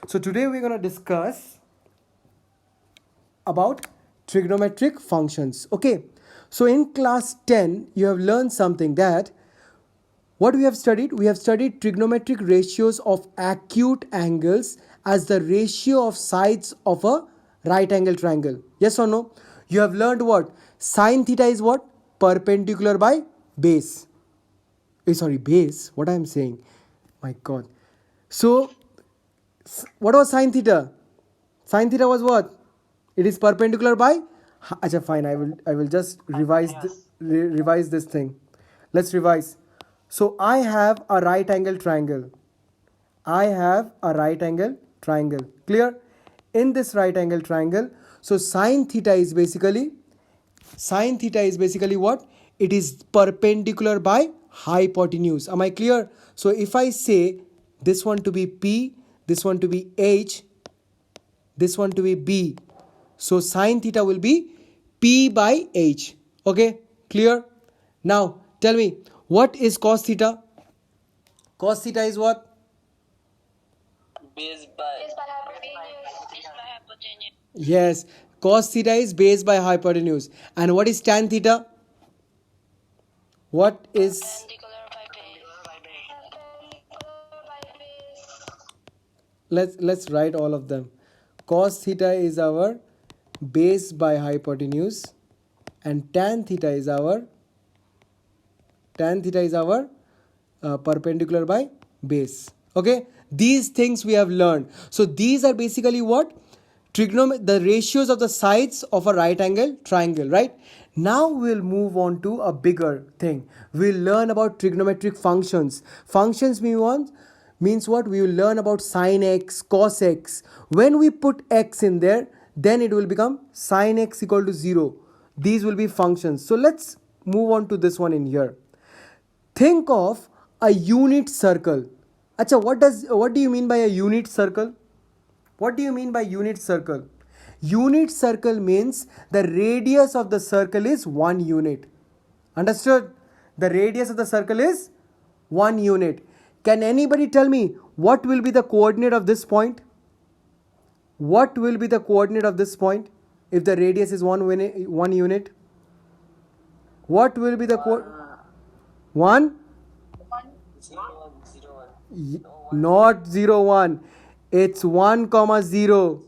So today we're going to discuss about trigonometric functions. Okay. So in class 10 you have learned something that what we have studied? We have studied trigonometric ratios of acute angles as the ratio of sides of a right angle triangle. Yes or no? You have learned what? Sine theta is what? Perpendicular by base. Sorry, base. What I am saying? My God. So, what was sine theta? Sine theta was what? It is perpendicular by. Acha, fine. I will just revise this thing. Let's revise. So I have a right angle triangle. I have a right angle triangle. Clear? In this right angle triangle, so sine theta is basically what? It is perpendicular by hypotenuse. Am I clear? So if I say this one to be P, this one to be H, this one to be B, so sine theta will be P by H. Okay, clear? Now tell me, what is cos theta? Cos theta is what? Base by hypotenuse. Yes, cos theta is base by hypotenuse. And what is tan theta? What is? Perpendicular by base. Let's write all of them. Cos theta is our base by hypotenuse, and tan theta is our perpendicular by base. Okay, these things we have learned. So these are basically what? The ratios of the sides of a right angle triangle, right? Now we'll move on to a bigger thing. We'll learn about trigonometric functions. Functions means what? We will learn about sine x, cos x. When we put x in there, then it will become sine x equal to 0. These will be functions. So let's move on to this one in here. Think of a unit circle. Acha, what do you mean by a unit circle? What do you mean by unit circle? Unit circle means the radius of the circle is 1 unit. Understood? The radius of the circle is 1 unit. Can anybody tell me what will be the coordinate of this point? What will be the coordinate of this point if the radius is 1 unit? What will be the coordinate? 1? Not 0, 1. It's 1 comma 0.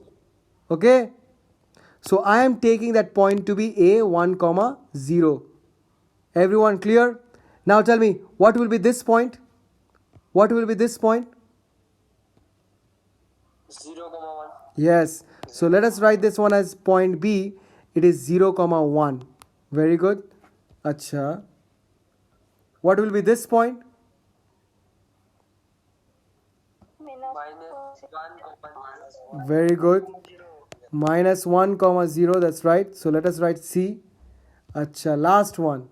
Okay? So I am taking that point to be a 1 comma 0. Everyone clear? Now tell me, what will be this point? What will be this point? 0, 1. Yes. So let us write this one as point B. It is 0 comma 1. Very good. Acha. What will be this point? Very good. Minus 1 comma 0. That's right. So let us write C. Acha. Last one.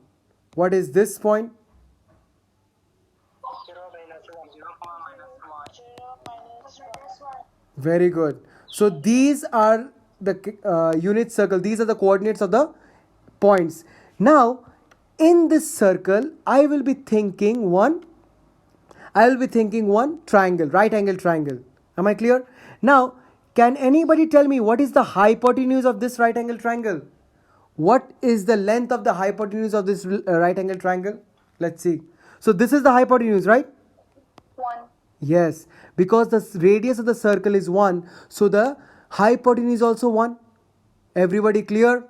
What is this point? 0 minus 1. Very good. So these are the unit circle. These are the coordinates of the points. Now, in this circle, I will be thinking one triangle, right angle triangle. Am I clear? Now, can anybody tell me what is the hypotenuse of this right angle triangle? What is the length of the hypotenuse of this right angle triangle? Let's see. So this is the hypotenuse, right? 1. Yes, because the radius of the circle is 1, so the hypotenuse is also 1. Everybody clear?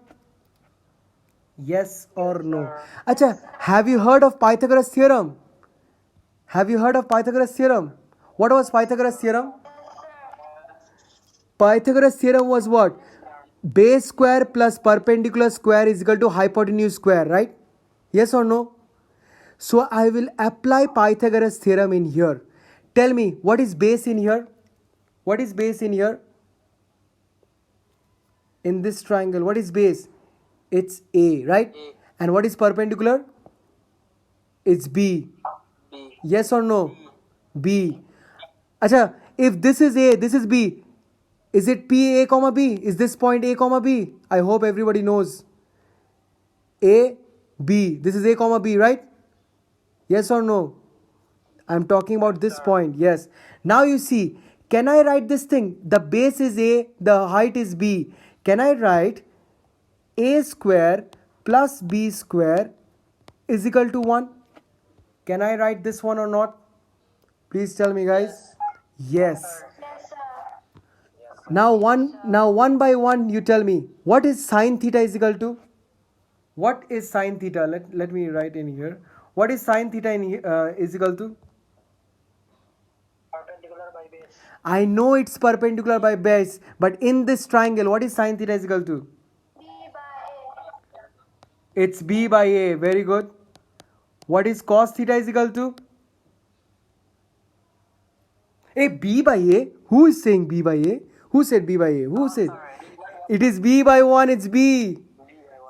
Yes or no? Acha, have you heard of Pythagoras theorem? Have you heard of Pythagoras theorem? What was Pythagoras theorem? Pythagoras theorem was what? Base square plus perpendicular square is equal to hypotenuse square, right? Yes or no? So I will apply Pythagoras theorem in here. Tell me, what is base in here? What is base in here? In this triangle, what is base? It's A, right? A. And what is perpendicular? It's B. B. Yes or no? B. Acha, if this is A, this is B, is it P A comma B? Is this point A comma B? I hope everybody knows. A, B. This is A comma B, right? Yes or no? I'm talking about this point. Yes. Now you see, can I write this thing? The base is A, the height is B. Can I write A square plus B square is equal to 1? Can I write this one or not? Please tell me, guys. Yes. Yes, sir. Now one by one you tell me, what is sine theta is equal to? What is sine theta? Let me write in here. What is sine theta is equal to? Perpendicular by base. I know it's perpendicular by base, but in this triangle, what is sine theta is equal to? B by A. It's B by A. Very good. What is cos theta is equal to? A B by A? Who is saying B by A? Who said B by A? Who said? It is B by 1. It's B.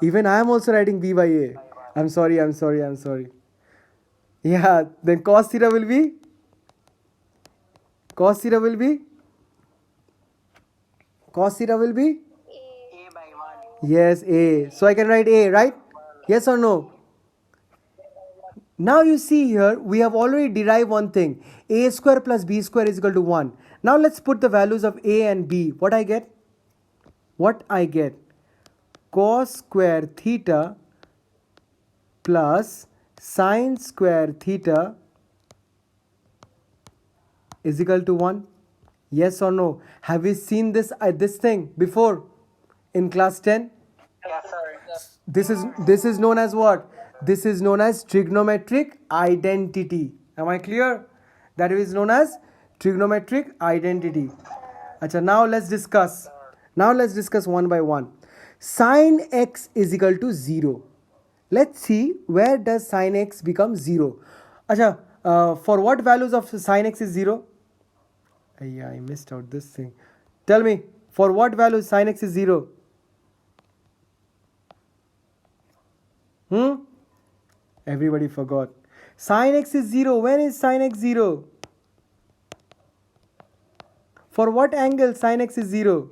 Even I am also writing B by A. I'm sorry. Yeah, then cos theta will be? Cos theta will be? Cos theta will be? A by 1. Yes, A. So I can write A, right? Yes or no? Now you see here, we have already derived one thing. A square plus B square is equal to 1. Now let's put the values of A and B. What I get? What I get? Cos square theta plus sine square theta is equal to 1. Yes or no? Have we seen this thing before in class 10? Yes, sir. This is known as what? This is known as trigonometric identity. Am I clear? That is known as trigonometric identity. Acha, now let's discuss. Now let's discuss one by one. Sine x is equal to 0. Let's see where does sine x become 0. Acha, for what values of sine x is 0? Yeah, I missed out this thing. Tell me, for what value sine x is 0? Everybody forgot. Sine x is 0. When is sine x 0? For what angle sine x is 0?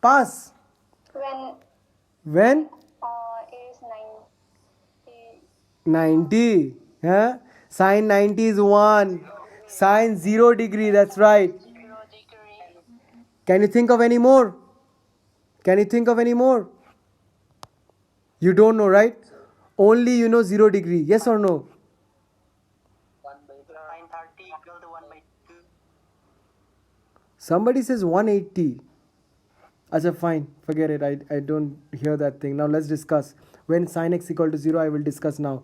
Pass. When? Is 90. 90. Huh? Sine 90 is 1. Sine 0 degree. That's right. 0 degree. Can you think of any more? Can you think of any more? You don't know, right? Only you know 0 degree. Yes or no? 1 by 930 equal to 1 by 2. Somebody says 180. Acha, fine. Forget it. I don't hear that thing. Now let's discuss. When sine x equal to 0, I will discuss now.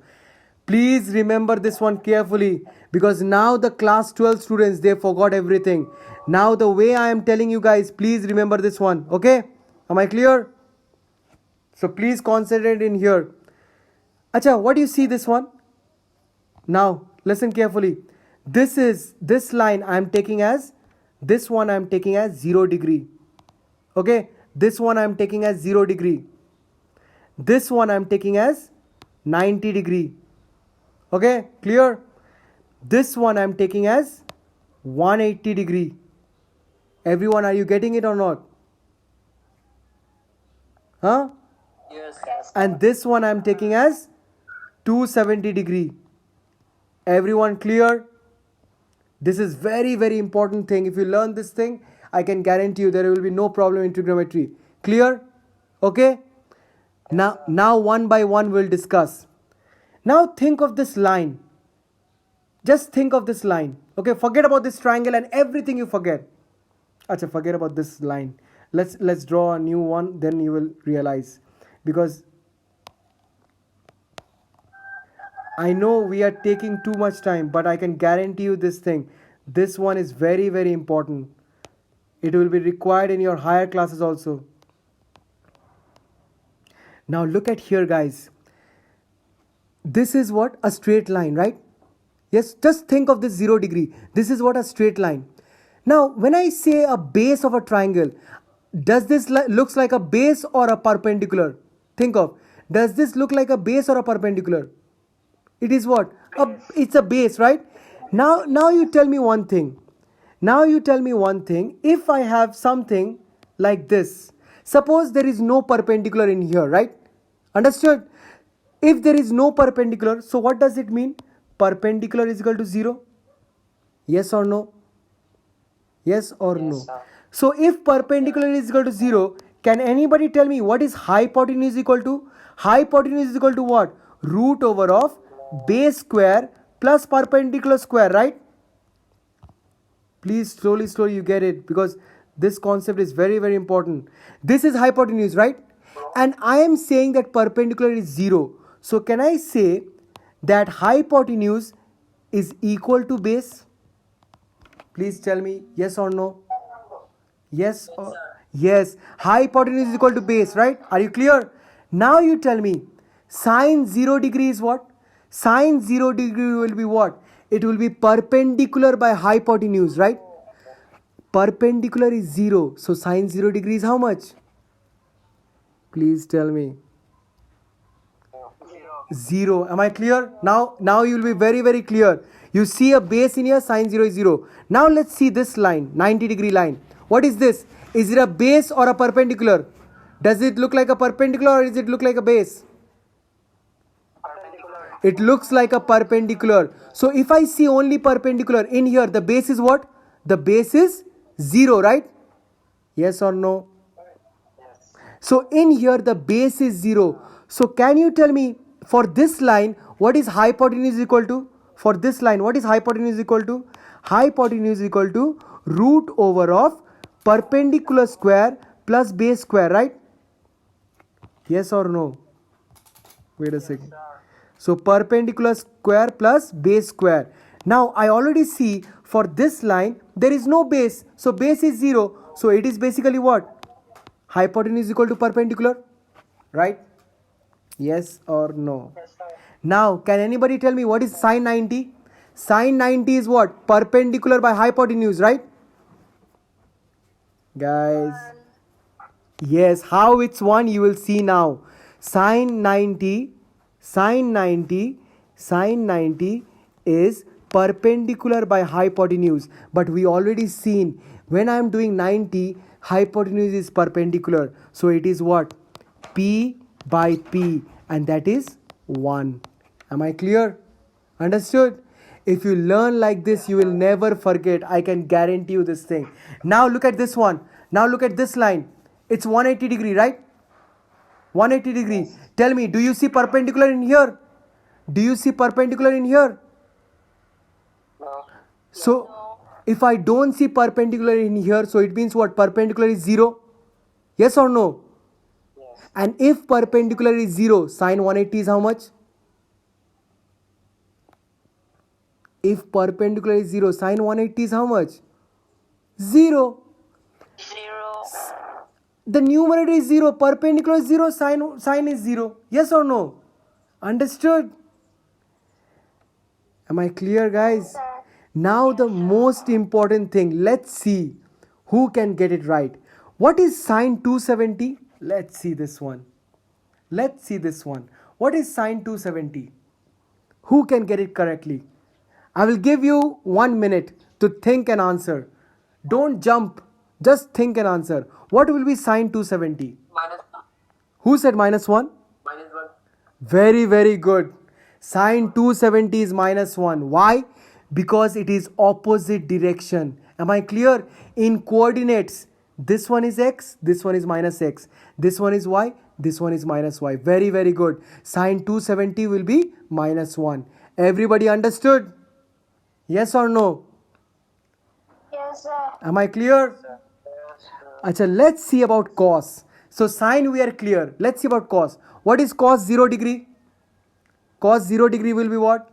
Please remember this one carefully, because now the class 12 students, they forgot everything. Now the way I am telling you guys, please remember this one. Okay? Am I clear? So please concentrate in here. Acha, what do you see this one? Now listen carefully. This line I am taking as, this one I am taking as 0 degree. Okay? This one I am taking as 0 degree. This one I am taking as 90 degree. Okay? Clear? This one I am taking as 180 degree. Everyone, are you getting it or not? Huh? Yes. And this one I am taking as 270 degree. Everyone clear? This is very, very important thing. If you learn this thing, I can guarantee you there will be no problem in trigonometry. Clear? Okay? Now one by one we'll discuss. Now think of this line. Just think of this line. Okay, forget about this triangle and everything you forget. Acha, forget about this line. Let's draw a new one, then you will realize. Because I know we are taking too much time, but I can guarantee you this thing. This one is very, very important. It will be required in your higher classes also. Now look at here, guys. This is what? A straight line, right? Yes, just think of this 0 degree. This is what? A straight line. Now, when I say a base of a triangle, does this looks like a base or a perpendicular? Think of. Does this look like a base or a perpendicular? It is what? It's a base, right? Now you tell me one thing. Now you tell me one thing. If I have something like this, suppose there is no perpendicular in here, right? Understood? If there is no perpendicular, so what does it mean? Perpendicular is equal to 0. Yes or no? Yes or Yes, no? sir. So if perpendicular is equal to 0, can anybody tell me what is hypotenuse equal to? Hypotenuse is equal to what? Root over of base square plus perpendicular square, right? Please slowly you get it, because this concept is very important. This is hypotenuse, right? And I am saying that perpendicular is 0. So can I say that hypotenuse is equal to base? Please tell me yes or no. Yes or yes. Hypotenuse is equal to base, right? Are you clear? Now you tell me sine 0 degree is what? Sine 0 degree will be what? It will be perpendicular by hypotenuse, right? Perpendicular is 0. So sine 0 degree is how much? Please tell me. 0. 0. Am I clear? Now you will be very clear. You see a base in here, sine 0 is 0. Now let's see this line, 90-degree line. What is this? Is it a base or a perpendicular? Does it look like a perpendicular or does it look like a base? Perpendicular. It looks like a perpendicular. So if I see only perpendicular in here, the base is what? The base is 0, right? Yes or no? Yes. So in here the base is 0. So can you tell me for this line what is hypotenuse equal to? For this line what is hypotenuse equal to? Hypotenuse equal to root over of perpendicular square plus base square, right? Yes or no? Wait a second. Sir. So perpendicular square plus base square. Now I already see for this line there is no base. So base is 0. So it is basically what? Hypotenuse equal to perpendicular, right? Yes or no? Yes, sir. Now can anybody tell me what is sine 90? Sine 90 is what? Perpendicular by hypotenuse, right? Guys, yes, how it's 1 you will see now. Sine 90, sine 90, sine 90 is perpendicular by hypotenuse. But we already seen when I am doing 90, hypotenuse is perpendicular. So it is what? P by P, and that is 1. Am I clear? Understood? If you learn like this, you will never forget. I can guarantee you this thing. Now look at this one. Now look at this line. It's 180 degree, right? 180 degree. Tell me, do you see perpendicular in here? Do you see perpendicular in here? No. So if I don't see perpendicular in here, so it means what? Perpendicular is 0. Yes or no? Yes. And if perpendicular is 0, sine 180 is how much? If perpendicular is 0, sine 180 is how much? 0. 0. The numerator is 0, perpendicular is 0, sine is 0. Yes or no? Understood? Am I clear, guys? Now the most important thing, let's see who can get it right. What is sine 270? Let's see this one. Let's see this one. What is sine 270? Who can get it correctly? I will give you 1 minute to think and answer. Don't jump. Just think and answer. What will be sine 270? Minus Who said minus 1? 1. Very good. Sine 270 is minus 1. Why? Because it is opposite direction. Am I clear? In coordinates, this one is x, this one is minus x. This one is y, this one is minus y. Very good. Sine 270 will be minus 1. Everybody understood? Yes or no? Yes, sir. Am I clear? Acha, let's see about cos. So sine we are clear. Let's see about cos. What is cos 0 degree? Cos 0 degree will be what?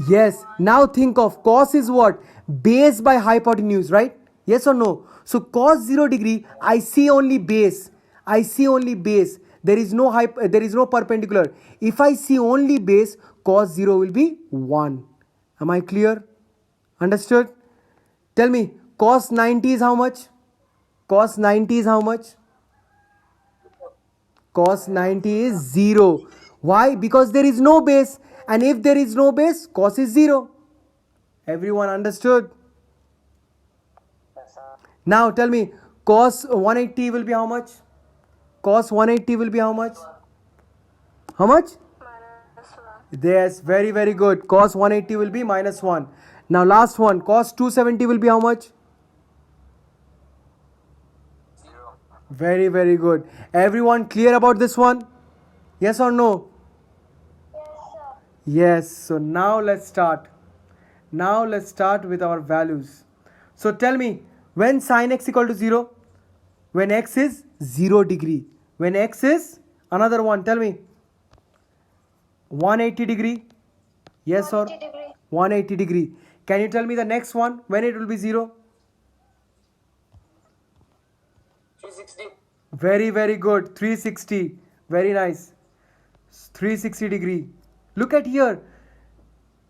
Yes. Now think of cos is what? Base by hypotenuse, right? Yes or no? So cos 0 degree, I see only base. I see only base. There is no perpendicular. If I see only base, cos 0 will be 1. Am I clear? Understood? Tell me, cos 90 is how much? Cos 90 is how much? Cos 90 is 0. Why? Because there is no base. And if there is no base, cos is 0. Everyone understood? Yes, sir. Now tell me, cos 180 will be how much? Cos 180 will be how much? How much? Minus 1. Yes, very good. Cos 180 will be minus 1. Now last one, cos 270 will be how much? 0. Very, very good. Everyone clear about this one? Yes or no? Yes. So now let's start. Now let's start with our values. So tell me, when sin x equal to 0? When x is 0 degree. When x is, another one, tell me. 180 degree. Yes or? 180 degree. Can you tell me the next one, when it will be 0? 360. Very, very good. 360. Very nice. 360 degree. Look at here.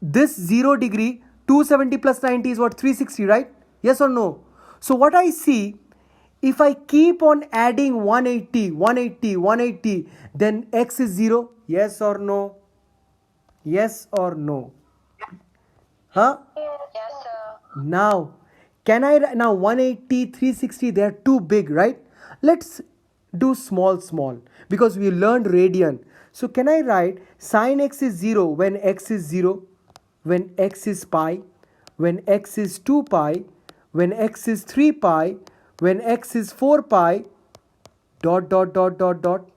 This 0 degree, 270 plus 90 is what? 360, right? Yes or no? So what I see, if I keep on adding 180, 180, 180, then x is 0. Yes or no? Yes or no? Huh? Yes, sir. Now, can I, now 180, 360, they are too big, right? Let's do small, because we learned radian. So can I write sin x is 0 when x is 0, when x is pi, when x is 2 pi, when x is 3 pi, when x is 4 pi, dot, dot, dot, dot, dot.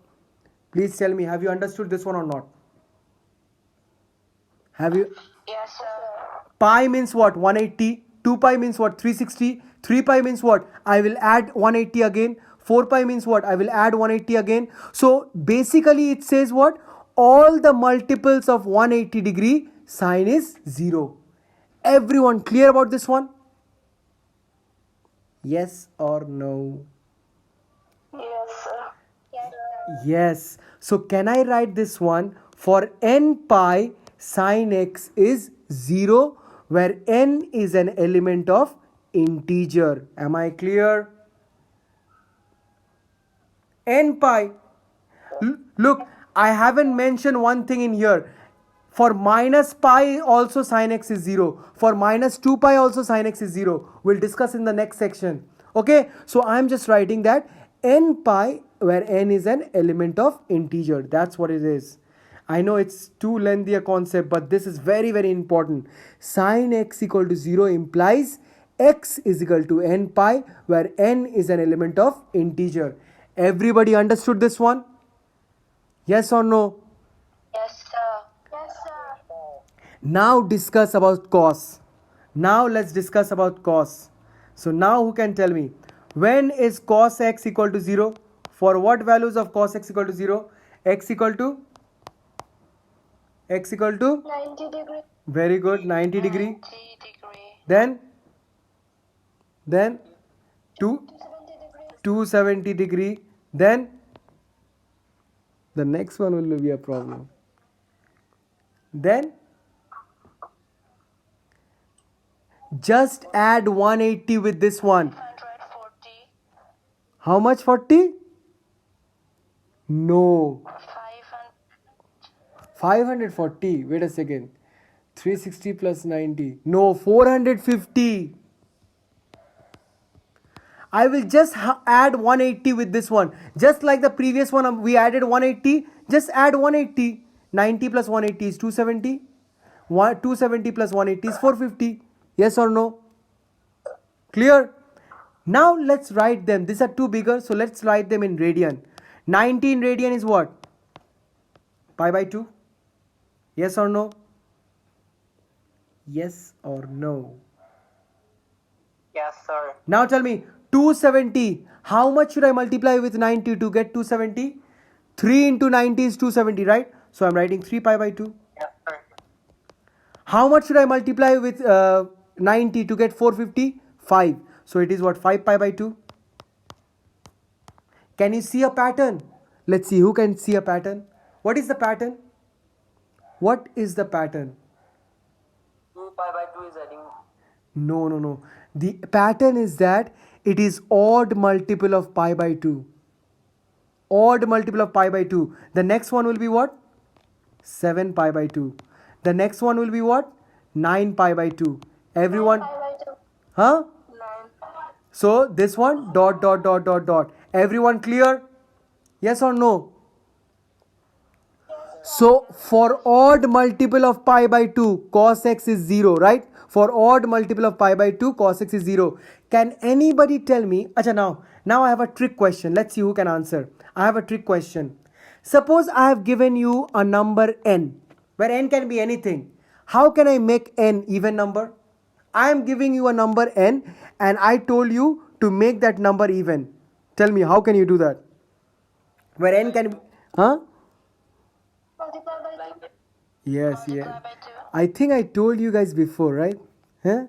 Please tell me, have you understood this one or not? Have you? Yes, sir. Pi means what? 180. 2 pi means what? 360. 3 pi means what? I will add 180 again. 4 pi means what? I will add 180 again. So basically it says what? All the multiples of 180 degree sine is 0. Everyone clear about this one? Yes or no? Yes, sir. Yes, sir. Yes. So can I write this one? For n pi, sin x is 0, where n is an element of integer. Am I clear? N pi. Look, I haven't mentioned one thing in here. For minus pi also sin x is 0. For minus 2 pi also sin x is 0. We'll discuss in the next section. Okay, so I'm just writing that n pi, where n is an element of integer. That's what it is. I know it's too lengthy a concept, but this is very, very important. Sin x equal to 0 implies x is equal to n pi, where n is an element of integer. Everybody understood this one? Yes or no? Yes, sir. Yes, sir. Now discuss about cos. Now let's discuss about cos. So now who can tell me, when is cos x equal to 0? For what values of cos x equal to 0? X equal to 90 degree. very good, 90 degree. 90 degree. Then 2 270 degree. 270 degree. Then the next one will be a problem. Then just add 180 with this one. 140. How much? 40? No. 500. 540. Wait a second. 360 plus 90. No, 450. I will just add 180 with this one. Just like the previous one, we added 180. Just add 180. 90 plus 180 is 270. 270 plus 180 is 450. Yes or no? Clear? Now let's write them. These are two bigger, so let's write them in radian. 90 in radian is what? Pi by 2. Yes or no? Yes or no? Yes, sir. Now tell me, 270. How much should I multiply with 90 to get 270? 3 into 90 is 270, right? So I'm writing 3 pi by 2. Yes, sir. How much should I multiply with 90 to get 450? 5. So it is what? 5 pi by 2. Can you see a pattern? Let's see who can see a pattern. What is the pattern? What is the pattern? 2 pi by 2 is adding. No. The pattern is that it is odd multiple of pi by 2. Odd multiple of pi by 2. The next one will be what? 7 pi by 2. The next one will be what? 9 pi by 2. Everyone? Pi by 2. Huh? 9. So this one dot dot dot dot dot. Everyone clear? Yes or no? So for odd multiple of pi by 2, cos x is 0, right? For odd multiple of pi by 2, cos x is 0. Can anybody tell me? Acha, now I have a trick question. Let's see who can answer. I have a trick question. Suppose I have given you a number n, where n can be anything. How can I make n even number? I am giving you a number n and I told you to make that number even. Tell me, how can you do that? Where n can be, huh? Multiply by 2. Yes, yes. Multiply by 2. I think I told you guys before, right? Huh?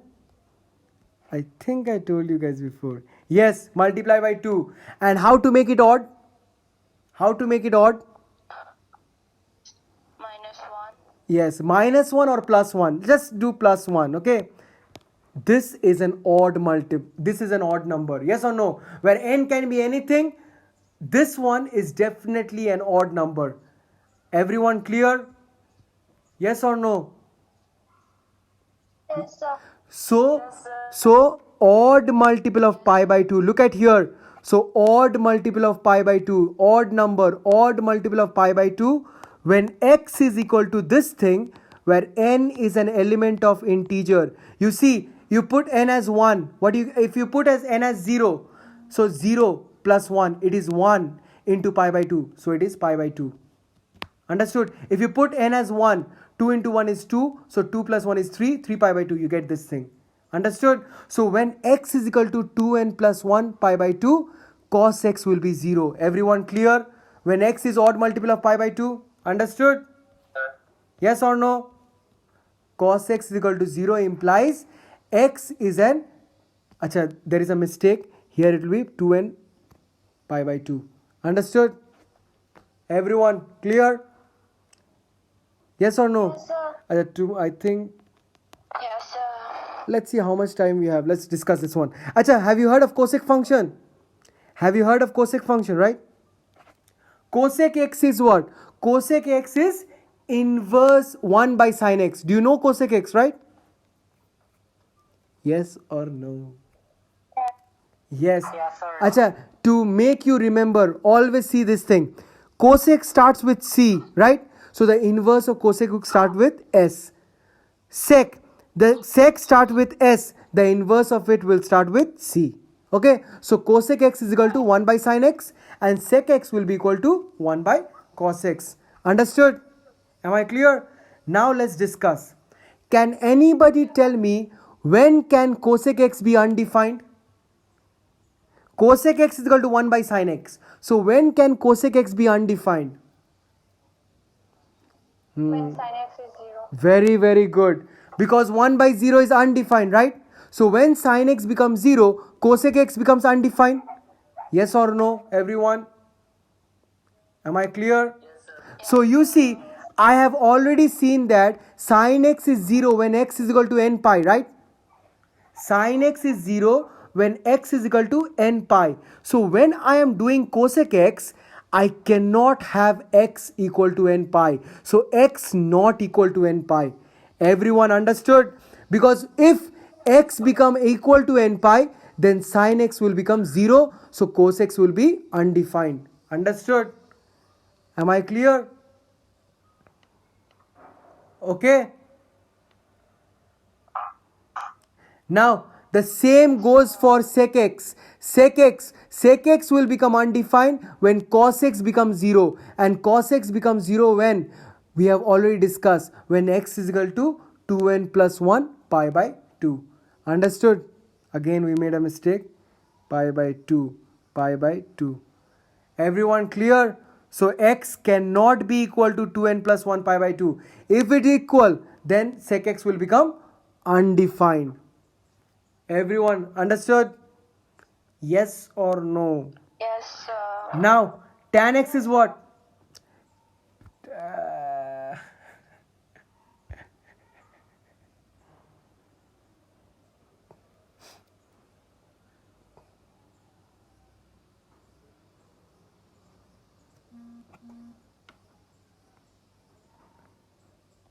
I think I told you guys before. Yes, multiply by 2. And how to make it odd? How to make it odd? Minus 1. Yes, minus 1 or plus 1. Just do plus 1, okay? This is an odd multiple. This is an odd number. Yes or no? Where n can be anything, this one is definitely an odd number. Everyone clear? Yes or no? Yes, sir. So odd multiple of pi by 2. Look at here. So odd multiple of pi by 2. Odd number. Odd multiple of pi by 2. When x is equal to this thing, where n is an element of integer. You see, you put n as 1. If you put as n as 0, so 0 plus 1, it is 1 into pi by 2. So it is pi by 2. Understood? If you put n as 1, 2 into 1 is 2. So 2 plus 1 is 3. 3 pi by 2. You get this thing. Understood? So when x is equal to 2n plus 1 pi by 2, cos x will be 0. Everyone clear? When x is odd multiple of pi by 2. Understood? Yes or no? Cos x is equal to 0 implies x is an... Acha, there is a mistake. Here it will be 2n pi by 2. Understood? Everyone clear? Yes or no? Yes, sir. I think, Yes, sir. let's see how much time we have. Let's discuss this one. Acha, have you heard of cosec function? Have you heard of cosec function, right? Cosec x is what? Cosec x is inverse 1 by sin x. Do you know cosec x, right? Yes or no? Yes. Yes, sir. Acha, to make you remember, always see this thing. Cosec starts with C, right? So the inverse of cosec would start with S. Sec, the sec start with S, the inverse of it will start with C. Okay, so cosec x is equal to 1 by sin x and sec x will be equal to 1 by cos x. Understood? Am I clear? Now let's discuss. Can anybody tell me when can cosec x be undefined? Cosec x is equal to 1 by sin x. So when can cosec x be undefined? When sin x is 0. Very, very good. Because 1 by 0 is undefined, right? So when sin x becomes 0, cosec x becomes undefined. Yes or no, everyone? Am I clear? So you see, I have already seen that sin x is 0 when x is equal to n pi, right? Sin x is 0 when x is equal to n pi. So when I am doing cosec x, I cannot have x equal to n pi. So x not equal to n pi. Everyone understood? Because if x become equal to n pi, then sin x will become 0. So cos x will be undefined. Understood? Am I clear? Okay. Now the same goes for sec x. Sec x will become undefined when cos x becomes 0, and cos x becomes 0 when we have already discussed when x is equal to 2n plus 1 pi by 2. Understood? Again we made a mistake. Pi by 2, pi by 2. Everyone clear? So x cannot be equal to 2n plus 1 pi by 2. If it is equal, then sec x will become undefined. Everyone understood? Yes or no? Yes, sir. Now tan x is what?